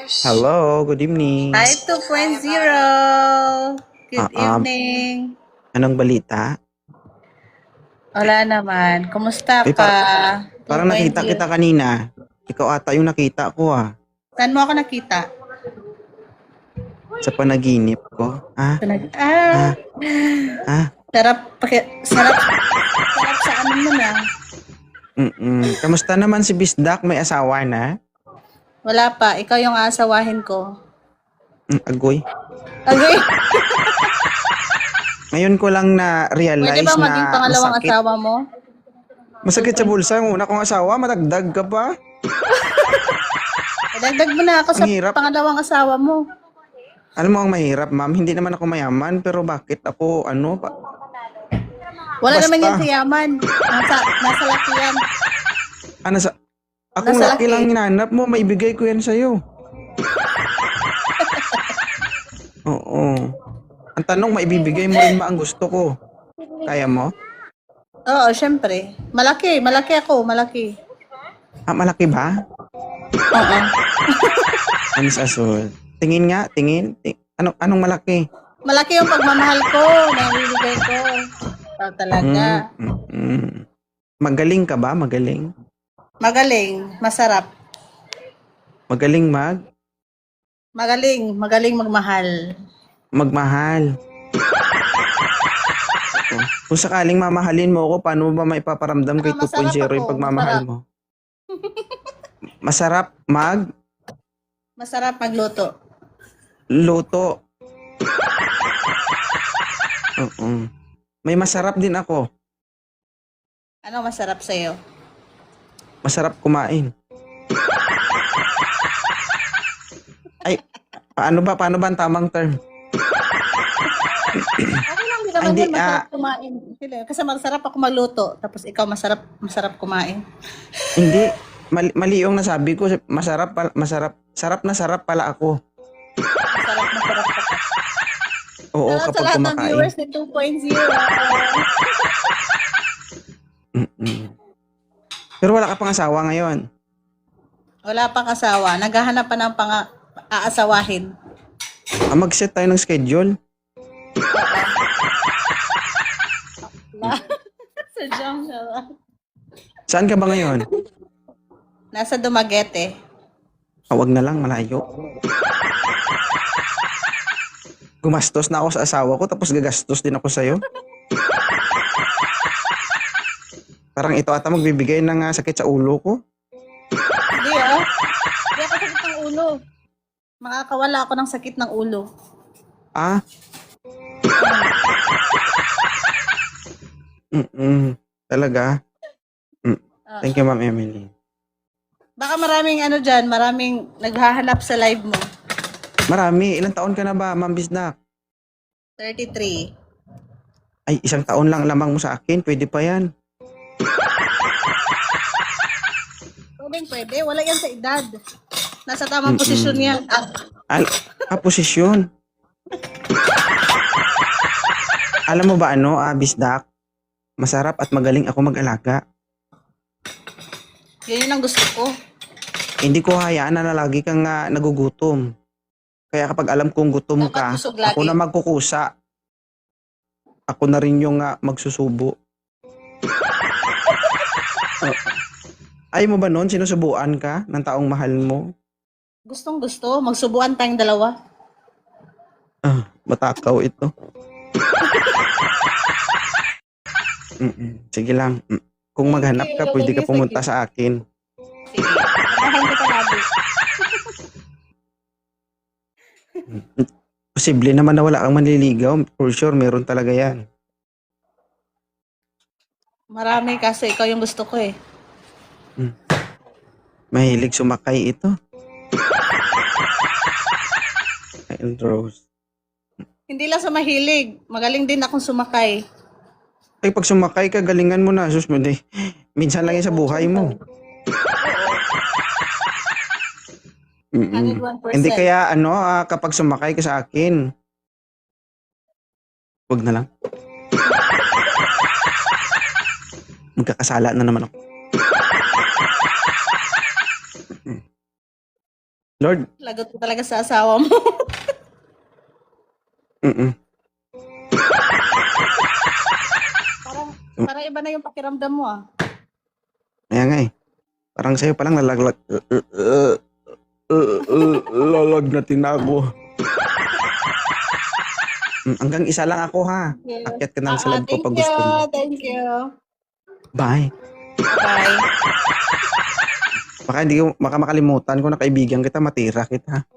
Hello, good evening. Hi 2.0. Good evening. Anong balita? Wala naman. Kumusta Uy, ka? parang nakita 2.0. kita kanina. Ikaw ata yung nakita ko Saan mo ako nakita? sa panaginip ko. Ah, Ah, sarap sa ano mo na. Kamusta naman si Bisdak? May asawa na? Wala pa. Ikaw yung aasawahin ko. Agoy. Okay. Ngayon ko lang Pwede na-realize ba maging na pangalawang masakit. asawa mo? Masakit sa bulsa. Yung una kong asawa, madagdag ka pa. Dagdag mo na ako sa Ang hirap. pangalawang asawa mo. Alam mo ang mahirap, ma'am? Hindi naman ako mayaman, pero bakit ako, Wala naman Basta. yan sa yaman. Nasa laki yan. Akong Nasa laki laki. lang hinanap mo, maibigay ko yan sa'yo. Oo. Ang tanong, maibibigay mo rin ba ang gusto ko? Kaya mo? Oo, syempre. Malaki. Malaki ako. Malaki. Malaki ba? Oo. Anis Azul. Tingin nga, tingin. Anong malaki? Malaki yung pagmamahal ko, nabibigay ko. Talaga. Magaling ka ba? Magaling? Magaling, masarap. Magaling Magaling magmahal. magmahal. Kung sakaling mamahalin mo ako, paano mo ba maipaparamdam kay Masarap 2.0 yung ako, pagmamahal masarap. mo? Masarap Masarap magluto. luto. Oo. May masarap din ako. Ano masarap sa'yo? Masarap kumain. Ay, paano ba ang tamang term? Okay lang, di naman Hindi, yan masarap kumain. Kasi masarap ako magluto, tapos ikaw masarap kumain. Hindi, mali yung nasabi ko. Sarap pala ako. Masarap ka. Oo, Salamat sa kapag lahat ng kumakain. viewers ni 2.0. Pero wala ka pang asawa ngayon. Wala pang asawa. Naghahanap pa ng aasawahin. Mag-set tayo ng schedule. Sadyang siya. Saan ka ba ngayon? Nasa Dumaguete. Wag na lang, malayo. Gumastos na ako sa asawa ko, tapos gagastos din ako sa'yo. Parang ito ata magbibigay ng sakit sa ulo ko. Hindi Hindi ako sakit ng ulo. Makakawala ako ng sakit ng ulo. Talaga? Thank you, Ma'am Emily. Baka maraming naghahanap sa live mo. Marami. Ilang taon ka na ba, Ma'am Bisnak? 33. Ay, 1 taon lang lamang mo sa akin. Pwede pa yan. Pwede. Wala yan sa edad. Nasa tamang posisyon yan. Posisyon. Alam mo ba Bisdak? Masarap at magaling ako mag-alaga. Yun ang gusto ko. Hindi ko hayaan na lagi kang nagugutom. Kaya kapag alam kong gutom Dapat ka, busog lagi. ako na magkukusa. Ako na rin yung magsusubo. Ayaw mo ba nun? Sinusubuan ka ng taong mahal mo? Gustong gusto. Magsubuan tayong dalawa. Matakaw ito. Sige lang. Kung maghanap ka, pwede ka pumunta sa akin. Sige. Samahan kita lagi. Posible naman na wala kang manliligaw. For sure, meron talaga yan. Marami kasi ikaw yung gusto ko eh. Mahilig sumakay ito. Ay, Rose. Hindi lang sa mahilig. Magaling din akong sumakay. Ay, pag sumakay ka, galingan mo na. Sus mo, minsan lang yan sa buhay mo. 101%. Hindi kaya kapag sumakay ka sa akin, wag na lang. Magkakasala na naman ako. Lord, Lagot ko talaga sa asawa mo. mm Parang iba na yung pakiramdam mo ah. Kaya nga eh. Parang sa'yo palang lalagnatin na ako. Hanggang isa lang ako ha. Yes. Akyat ka lang sa loob ko pag gusto mo. Thank you. Bye. Bye. Baka hindi ko makalimutan ko na kaibigan kita, matira kita.